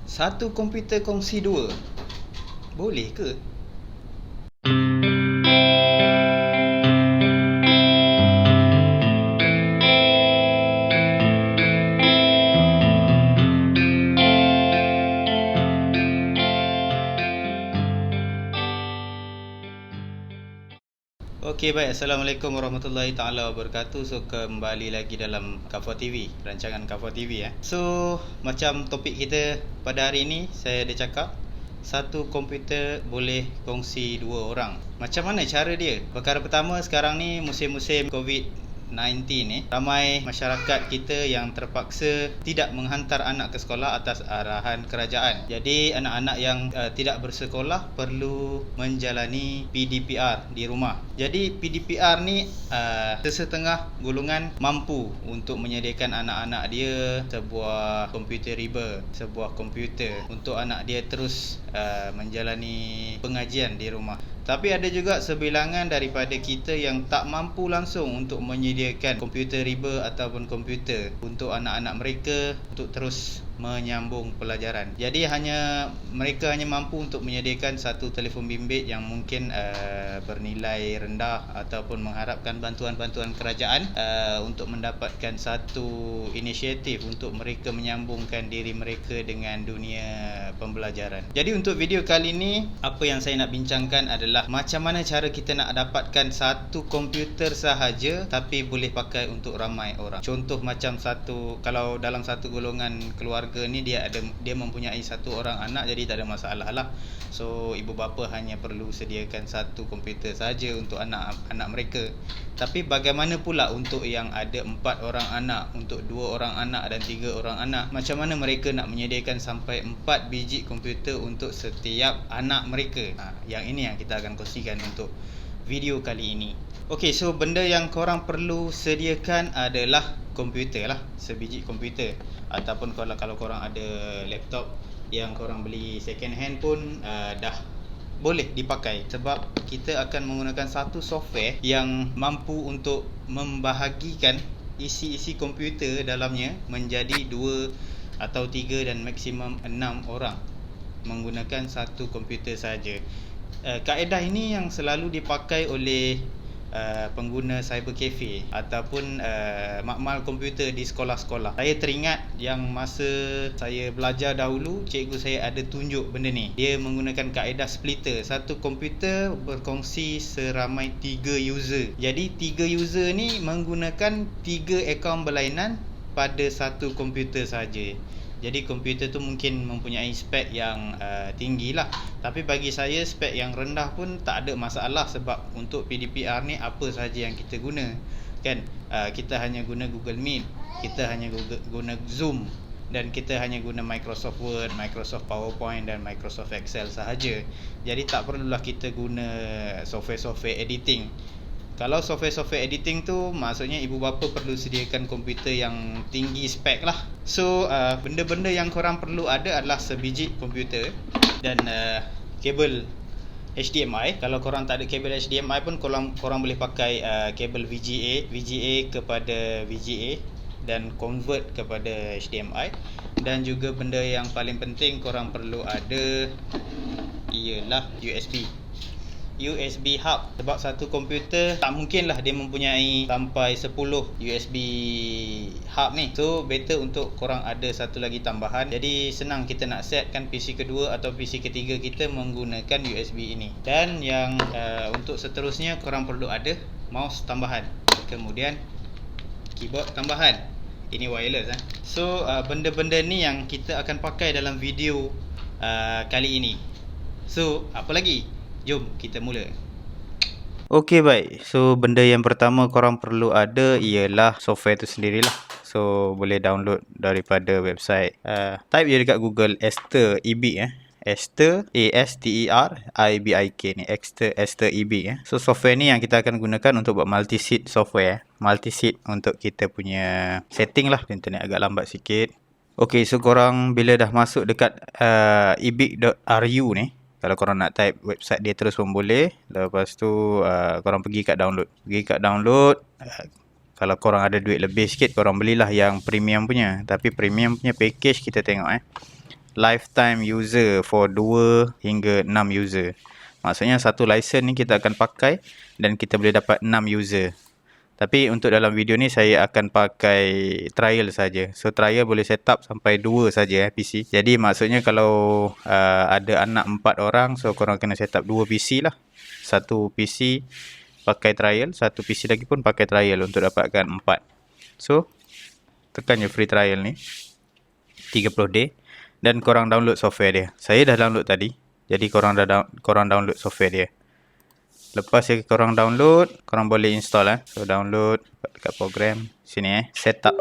Satu komputer kongsi dua. Boleh ke? Okey, baik. Assalamualaikum warahmatullahi taala wabarakatuh. So, kembali lagi dalam Kafwa TV, rancangan Kafwa TV ya. So, macam topik kita pada hari ini, saya ada cakap satu komputer boleh kongsi dua orang. Macam mana cara dia? Perkara pertama, sekarang ni musim-musim COVID-19 ni, ramai masyarakat kita yang terpaksa tidak menghantar anak ke sekolah atas arahan kerajaan. Jadi anak-anak yang tidak bersekolah perlu menjalani PDPR di rumah. Jadi PDPR ni sesetengah golongan mampu untuk menyediakan anak-anak dia sebuah komputer riba, sebuah komputer untuk anak dia terus menjalani pengajian di rumah. Tapi ada juga sebilangan daripada kita yang tak mampu langsung untuk menyediakan komputer riba ataupun komputer untuk anak-anak mereka untuk terus menyambung pelajaran. Jadi mereka hanya mampu untuk menyediakan satu telefon bimbit yang mungkin bernilai rendah ataupun mengharapkan bantuan-bantuan kerajaan untuk mendapatkan satu inisiatif untuk mereka menyambungkan diri mereka dengan dunia pembelajaran. Jadi untuk video kali ini, apa yang saya nak bincangkan adalah macam mana cara kita nak dapatkan satu komputer sahaja tapi boleh pakai untuk ramai orang. Contoh macam kalau dalam satu golongan keluarga ni dia mempunyai satu orang anak, jadi tak ada masalah lah. So ibu bapa hanya perlu sediakan satu komputer saja untuk anak-anak mereka. Tapi bagaimana pula untuk yang ada 4 orang anak, untuk 2 orang anak dan 3 orang anak? Macam mana mereka nak menyediakan sampai 4 biji komputer untuk setiap anak mereka? Yang ini yang kita akan kongsikan untuk video kali ini. Okey, so benda yang korang perlu sediakan adalah komputer lah, sebiji komputer. Ataupun kalau korang ada laptop yang korang beli second hand pun dah boleh dipakai, sebab kita akan menggunakan satu software yang mampu untuk membahagikan isi-isi komputer dalamnya menjadi 2 atau 3 dan maksimum 6 orang menggunakan satu komputer saja. Kaedah ini yang selalu dipakai oleh pengguna cyber cafe ataupun makmal komputer di sekolah-sekolah. Saya teringat yang masa saya belajar dahulu, cikgu saya ada tunjuk benda ni. Dia menggunakan kaedah splitter. Satu komputer berkongsi seramai 3 user. Jadi 3 user ni menggunakan 3 akaun berlainan pada satu komputer saja. Jadi komputer tu mungkin mempunyai spek yang tinggi lah. Tapi bagi saya spek yang rendah pun tak ada masalah, sebab untuk PDPR ni apa sahaja yang kita guna kan. Kita hanya guna Google Meet, kita hanya guna Zoom, dan kita hanya guna Microsoft Word, Microsoft PowerPoint dan Microsoft Excel sahaja. Jadi tak perlulah kita guna software editing. Kalau software editing tu maksudnya ibu bapa perlu sediakan komputer yang tinggi spek lah. So benda-benda yang korang perlu ada adalah sebiji komputer dan kabel HDMI. Kalau korang tak ada kabel HDMI pun korang boleh pakai kabel VGA kepada VGA dan convert kepada HDMI. Dan juga benda yang paling penting korang perlu ada ialah USB hub, sebab satu komputer tak mungkin lah dia mempunyai sampai 10 USB hub ni. So better untuk korang ada satu lagi tambahan. Jadi senang kita nak set kan PC kedua atau PC ketiga kita menggunakan USB ini. Dan yang untuk seterusnya korang perlu ada mouse tambahan, kemudian keyboard tambahan. Ini wireless So benda-benda ni yang kita akan pakai dalam video kali ini. So apa lagi? Jom kita mula. Okey, baik. So benda yang pertama korang perlu ada ialah software tu sendirilah. So boleh download daripada website. Type je dekat Google Aster EBIK Aster ASTERIBIK ni, Aster EBIK So software ni yang kita akan gunakan untuk buat multi-seat software. Multi-seat untuk kita punya setting lah. Internet agak lambat sikit. Okey, so korang bila dah masuk dekat ebik.ru ni, kalau korang nak type website dia terus pun boleh. Lepas tu korang pergi kat download. Kalau korang ada duit lebih sikit, korang belilah yang premium punya. Tapi premium punya package kita tengok lifetime user for 2 hingga 6 user. Maksudnya satu license ni kita akan pakai dan kita boleh dapat 6 user. Tapi untuk dalam video ni saya akan pakai trial saja. So trial boleh set up sampai 2 saja PC. Jadi maksudnya kalau ada anak 4 orang, so korang kena set up 2 PC lah. Satu PC pakai trial, satu PC lagi pun pakai trial untuk dapatkan 4. So tekan je free trial ni 30 day dan korang download software dia. Saya dah download tadi. Jadi korang download software dia. Lepas korang download, korang boleh install So download dekat program sini setup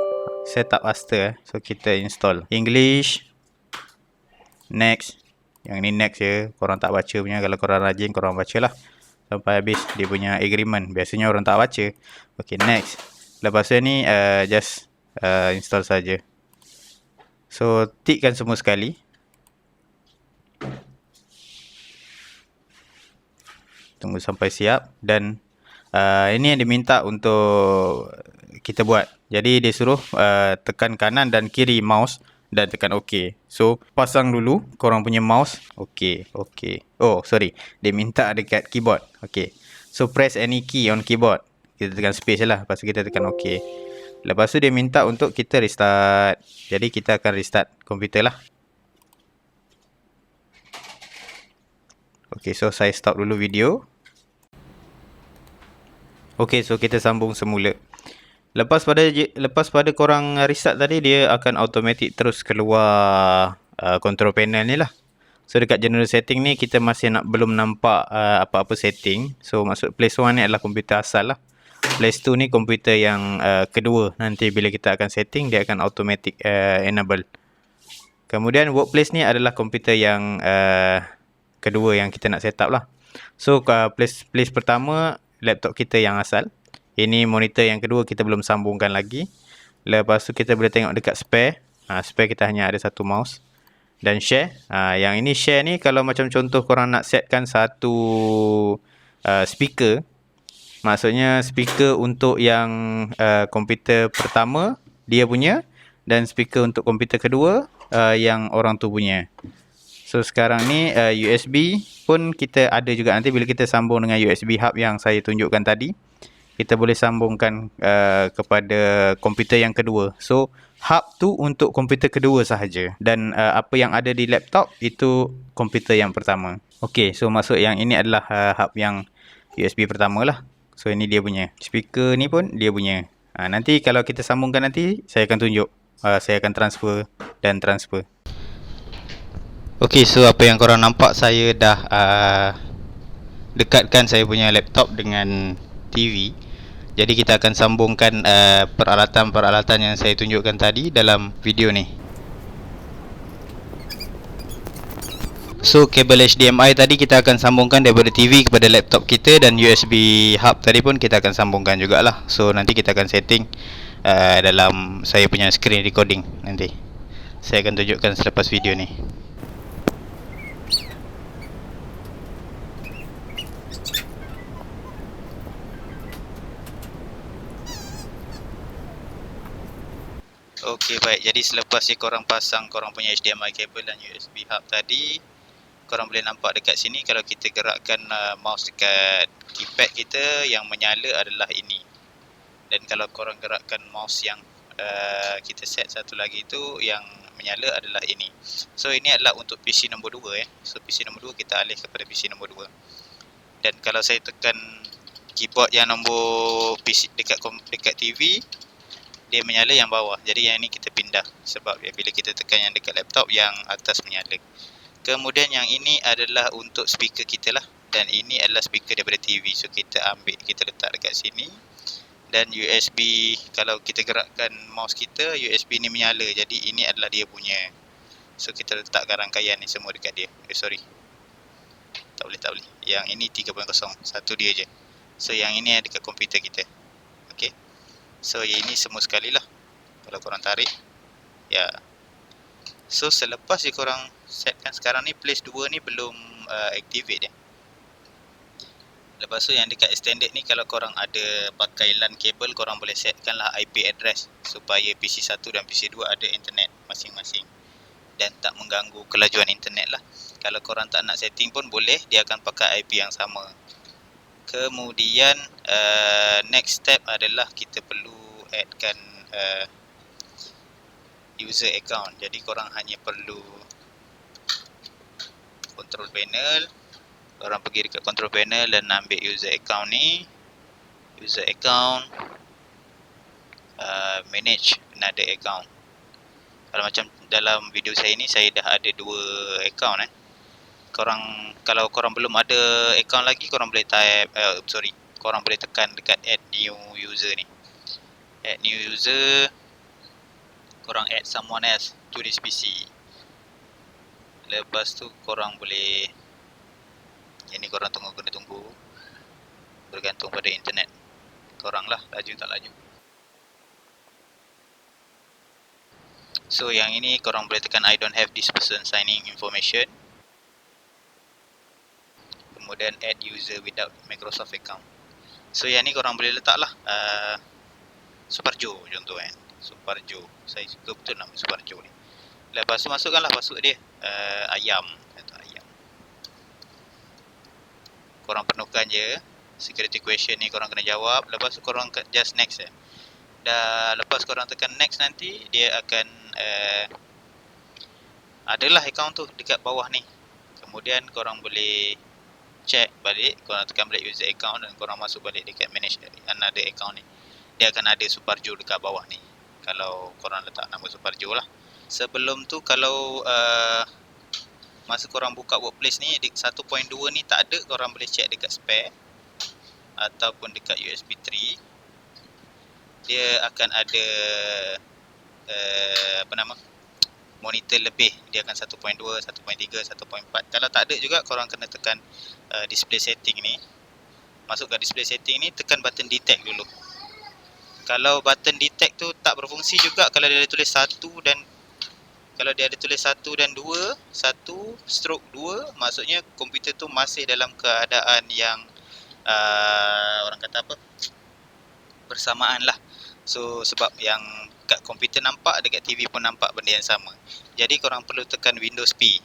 Aster So kita install English, next. Yang ni next je, korang tak baca punya. Kalau korang rajin korang bacalah sampai habis dia punya agreement. Biasanya orang tak baca. Okay, next. Lepas tu ni just install saja. So tikkan semua sekali. Tunggu sampai siap dan ini yang diminta untuk kita buat. Jadi dia suruh tekan kanan dan kiri mouse dan tekan OK. So pasang dulu korang punya mouse. OK. Oh sorry, dia minta dekat keyboard. OK. So press any key on keyboard. Kita tekan space je lah. Lepas tu kita tekan OK. Lepas tu dia minta untuk kita restart. Jadi kita akan restart komputer lah. OK, so saya stop dulu video. Okay, so kita sambung semula. Lepas pada korang restart tadi, dia akan automatic terus keluar control panel ni lah. So dekat general setting ni kita masih belum nampak apa-apa setting. So maksud place 1 ni adalah komputer asal lah. Place 2 ni komputer yang kedua. Nanti bila kita akan setting, dia akan automatic enable. Kemudian workplace ni adalah komputer yang kedua yang kita nak set up lah. So place pertama laptop kita yang asal. Ini monitor yang kedua kita belum sambungkan lagi. Lepas tu kita boleh tengok dekat spare. Spare kita hanya ada satu mouse. Dan share. Yang ini share ni kalau macam contoh korang nak setkan satu speaker. Maksudnya speaker untuk yang komputer pertama dia punya. Dan speaker untuk komputer kedua yang orang tu punya. So sekarang ni USB pun kita ada juga. Nanti bila kita sambung dengan USB hub yang saya tunjukkan tadi, kita boleh sambungkan kepada komputer yang kedua. So hub tu untuk komputer kedua sahaja. Dan apa yang ada di laptop itu komputer yang pertama. Okay, so maksud yang ini adalah hub yang USB pertama lah. So ini dia punya. Speaker ni pun dia punya. Nanti kalau kita sambungkan nanti, saya akan tunjuk. Saya akan transfer dan transfer. Okay, so apa yang korang nampak, saya dah dekatkan saya punya laptop dengan TV. Jadi kita akan sambungkan peralatan-peralatan yang saya tunjukkan tadi dalam video ni. So kabel HDMI tadi kita akan sambungkan daripada TV kepada laptop kita. Dan USB hub tadi pun kita akan sambungkan jugalah. So nanti kita akan setting dalam saya punya screen recording nanti. Saya akan tunjukkan selepas video ni. Okey, baik. Jadi selepas korang pasang korang punya HDMI kabel dan USB hub tadi, korang boleh nampak dekat sini kalau kita gerakkan mouse dekat keypad kita, yang menyala adalah ini. Dan kalau korang gerakkan mouse yang kita set satu lagi tu, yang menyala adalah ini. So ini adalah untuk PC nombor 2 So PC nombor 2 kita alih kepada PC nombor 2. Dan kalau saya tekan keyboard yang nombor PC dekat TV, dia menyala yang bawah. Jadi yang ni kita pindah sebab bila kita tekan yang dekat laptop, yang atas menyala. Kemudian yang ini adalah untuk speaker kita lah. Dan ini adalah speaker daripada TV. So kita ambil, kita letak dekat sini. Dan USB, kalau kita gerakkan mouse kita, USB ni menyala. Jadi ini adalah dia punya. So kita letakkan rangkaian ni semua dekat dia. Sorry, tak boleh. Yang ini 3.0, satu dia je. So yang ini dekat komputer kita. Okay. So ini semua sekali lah. Kalau korang tarik, ya. So selepas korang setkan, sekarang ni place 2 ni belum activate dia. Lepas tu yang dekat extended ni, kalau korang ada pakai LAN kabel, korang boleh setkan lah IP address supaya PC 1 dan PC 2 ada internet masing-masing. dan tak mengganggu kelajuan internet lah. Kalau korang tak nak setting pun boleh, dia akan pakai IP yang sama. Kemudian next step adalah kita perlu addkan user account. Jadi korang hanya perlu control panel, korang pergi dekat control panel dan ambil user account ni, user account, manage another account. Kalau macam dalam video saya ni, saya dah ada 2 account kalau korang belum ada account lagi, korang boleh type korang boleh tekan dekat add new user ni. Add new user, korang add someone else to this PC. Lepas tu korang boleh, yang ni korang kena tunggu, bergantung pada internet korang lah, laju tak laju. So yang ini korang boleh tekan I don't have this person signing information. Kemudian add user without Microsoft account. So yang ni korang boleh letak lah Suparjo contoh kan. Suparjo, saya suka betul nama Suparjo ni. Lepas tu masukkanlah password dia, ayam atau ayam. Korang penuhkan je security question ni, korang kena jawab. Lepas tu korang just next Dah lepas korang tekan next nanti, dia akan adalah account tu dekat bawah ni. Kemudian korang boleh check balik, korang tekan balik user account dan korang masuk balik dekat manage another account ni. Dia akan ada Suparjo dekat bawah ni, kalau korang letak nama Suparjo lah. Sebelum tu kalau masa korang buka workplace ni, 1.2 ni tak ada, korang boleh check dekat spare ataupun dekat USB 3. Dia akan ada monitor lebih, dia akan 1.2, 1.3, 1.4. Kalau tak ada juga, korang kena tekan display setting ni. Masuk ke display setting ni, tekan button detect dulu. Kalau button detect tu tak berfungsi juga kalau dia ada tulis 1 dan kalau dia ada tulis 1 dan 2, 1/2, maksudnya komputer tu masih dalam keadaan yang orang kata apa, bersamaan lah. So sebab yang kat komputer nampak, dekat TV pun nampak benda yang sama. Jadi korang perlu tekan Windows P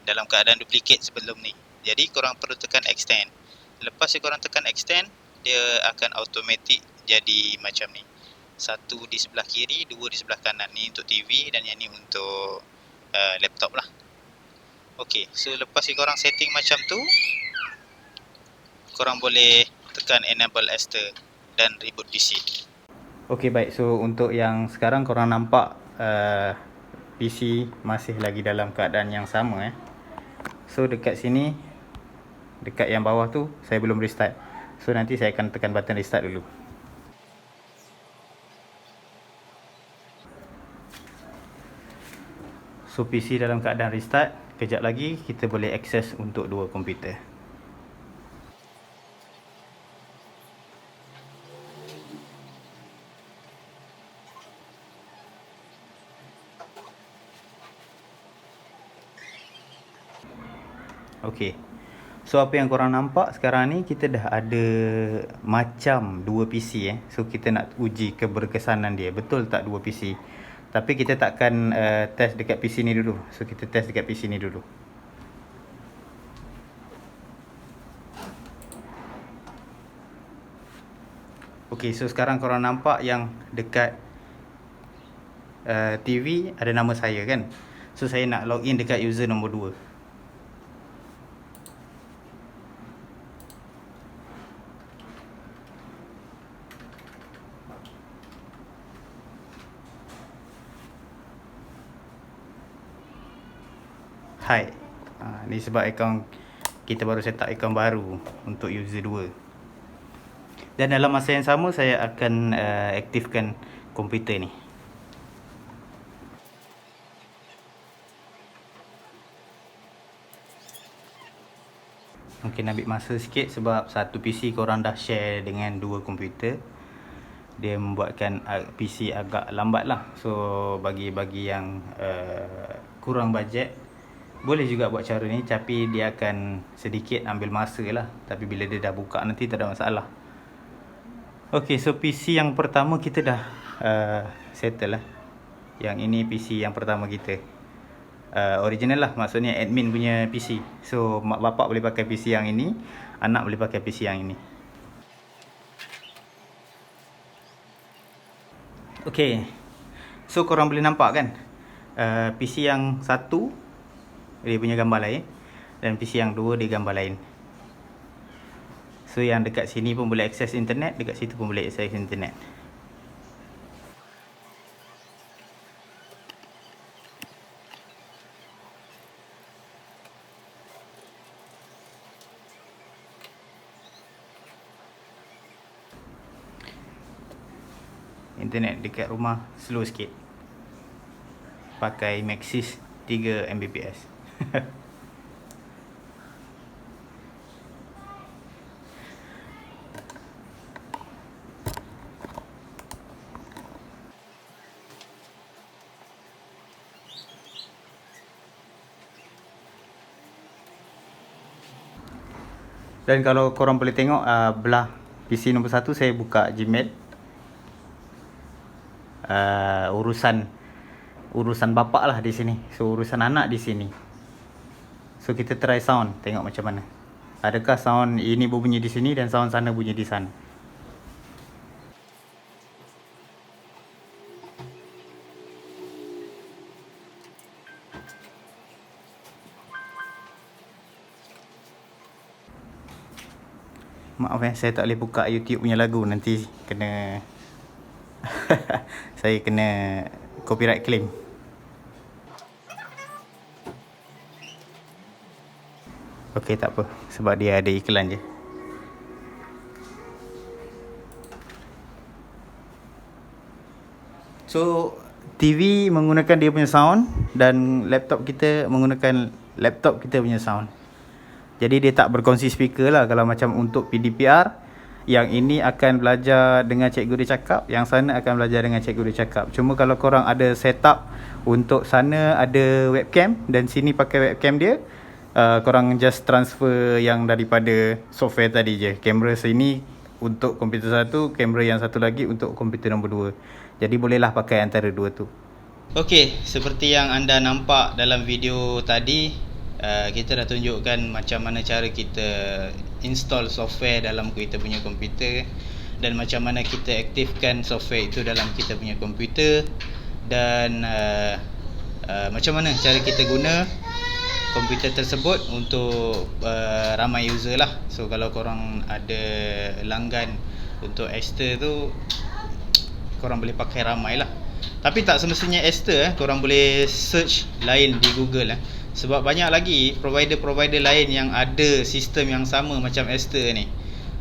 dalam keadaan duplicate sebelum ni. Jadi korang perlu tekan extend. Lepas korang tekan extend, dia akan automatic jadi macam ni. 1 di sebelah kiri, 2 di sebelah kanan. Ni untuk TV dan yang ni untuk laptop lah. Ok, so lepas korang setting macam tu, korang boleh tekan enable Aster dan reboot PC. Ok, baik. So untuk yang sekarang korang nampak PC masih lagi dalam keadaan yang sama. So dekat sini, dekat yang bawah tu, saya belum restart. So nanti saya akan tekan button restart dulu. So PC dalam keadaan restart. Kejap lagi kita boleh akses untuk 2 komputer. Okey. So apa yang korang nampak sekarang ni, kita dah ada macam 2 PC So kita nak uji keberkesanan dia. Betul tak 2 PC? Tapi kita takkan test dekat PC ni dulu. So kita test dekat PC ni dulu. Okey, so sekarang korang nampak yang dekat TV ada nama saya kan. So saya nak login dekat user nombor 2. Hai. Ni sebab akaun kita baru set up akaun baru untuk user 2. Dan dalam masa yang sama saya akan aktifkan komputer ni. Mungkin ambil masa sikit sebab satu PC korang dah share dengan 2 komputer. Dia membuatkan PC agak lambat lah. So bagi yang kurang bajet, boleh juga buat cara ni, tapi dia akan sedikit ambil masa lah. Tapi bila dia dah buka nanti tak ada masalah. Ok, so PC yang pertama kita dah settle lah. Yang ini PC yang pertama kita. Original lah, maksudnya admin punya PC. So mak bapak boleh pakai PC yang ini, anak boleh pakai PC yang ini. Okay, so korang boleh nampak kan, PC yang satu dia punya gambar lain, dan PC yang dua dia gambar lain. So yang dekat sini pun boleh akses internet, dekat situ pun boleh akses internet. Internet dekat rumah slow sikit, pakai Maxis 3 Mbps. Dan kalau korang boleh tengok belah PC nombor 1 saya buka Gmail. Urusan bapak lah di sini. So urusan anak di sini. So kita try sound, tengok macam mana. Adakah sound ini berbunyi di sini dan sound sana bunyi di sana. Maaf saya tak boleh buka YouTube punya lagu, nanti kena saya kena copyright claim. Okey, tak apa, sebab dia ada iklan je. So TV menggunakan dia punya sound, dan laptop kita menggunakan laptop kita punya sound. Jadi dia tak berkongsi speaker lah. Kalau macam untuk PDPR, yang ini akan belajar dengan cikgu dia cakap, yang sana akan belajar dengan cikgu dia cakap. Cuma kalau korang ada setup untuk sana ada webcam dan sini pakai webcam dia, korang just transfer yang daripada software tadi je. Kamera sini untuk komputer satu, kamera yang satu lagi untuk komputer nombor 2. Jadi bolehlah pakai antara dua tu. Okey, seperti yang anda nampak dalam video tadi, kita dah tunjukkan macam mana cara kita install software dalam kita punya komputer, dan macam mana kita aktifkan software itu dalam kita punya komputer, dan macam mana cara kita guna komputer tersebut untuk ramai user lah. So kalau korang ada langgan untuk Aster tu, korang boleh pakai ramai lah. Tapi tak semestinya Aster, korang boleh search lain di Google sebab banyak lagi provider-provider lain yang ada sistem yang sama macam Aster ni.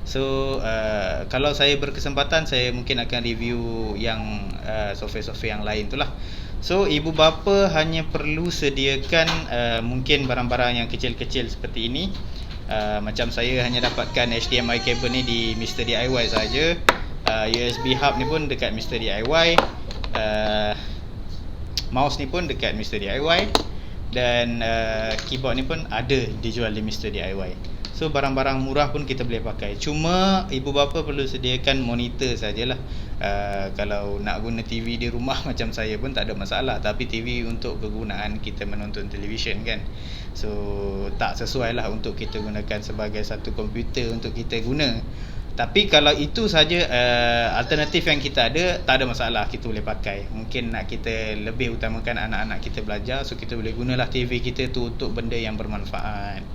So kalau saya berkesempatan, saya mungkin akan review yang software-software yang lain tu lah. So ibu bapa hanya perlu sediakan mungkin barang-barang yang kecil-kecil seperti ini. Macam saya hanya dapatkan HDMI cable ni di Mr. DIY saja. USB hub ni pun dekat Mr. DIY. Mouse ni pun dekat Mr. DIY. Dan keyboard ni pun ada dijual di Mr. DIY. So barang-barang murah pun kita boleh pakai. Cuma ibu bapa perlu sediakan monitor sajalah. Kalau nak guna TV di rumah macam saya pun tak ada masalah. Tapi TV untuk kegunaan kita menonton televisyen kan. So tak sesuai lah untuk kita gunakan sebagai satu komputer untuk kita guna. Tapi kalau itu saja alternatif yang kita ada, tak ada masalah, kita boleh pakai. Mungkin nak kita lebih utamakan anak-anak kita belajar, so kita boleh gunalah TV kita tu untuk benda yang bermanfaat.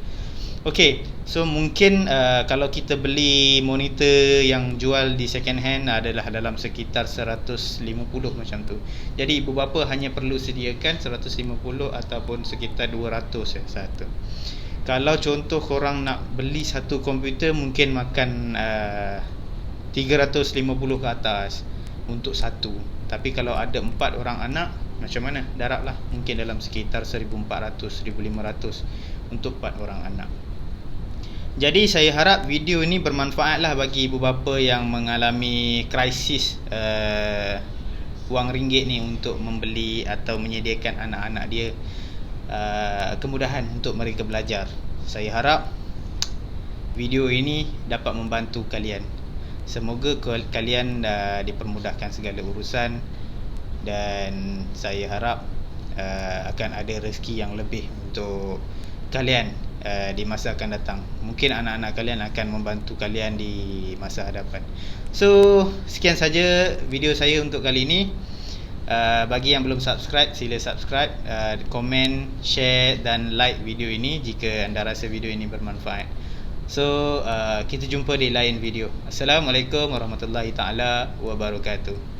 Okay, so mungkin kalau kita beli monitor yang jual di second hand adalah dalam sekitar 150 macam tu. Jadi ibu bapa hanya perlu sediakan 150 ataupun sekitar 200 satu. Kalau contoh korang nak beli satu komputer, mungkin makan 350 ke atas untuk satu. Tapi kalau ada 4 orang anak, macam mana? Darablah, mungkin dalam sekitar 1,400-1,500 untuk 4 orang anak. Jadi saya harap video ini bermanfaat lah bagi ibu bapa yang mengalami krisis wang ringgit ni untuk membeli atau menyediakan anak-anak dia kemudahan untuk mereka belajar. Saya harap video ini dapat membantu kalian. Semoga kalian dipermudahkan segala urusan. dan saya harap akan ada rezeki yang lebih untuk kalian di masa akan datang. Mungkin anak-anak kalian akan membantu kalian di masa hadapan. So, sekian saja video saya untuk kali ini. Bagi yang belum subscribe, sila subscribe, komen, share dan like video ini jika anda rasa video ini bermanfaat. So, kita jumpa di lain video. Assalamualaikum warahmatullahi taala wabarakatuh.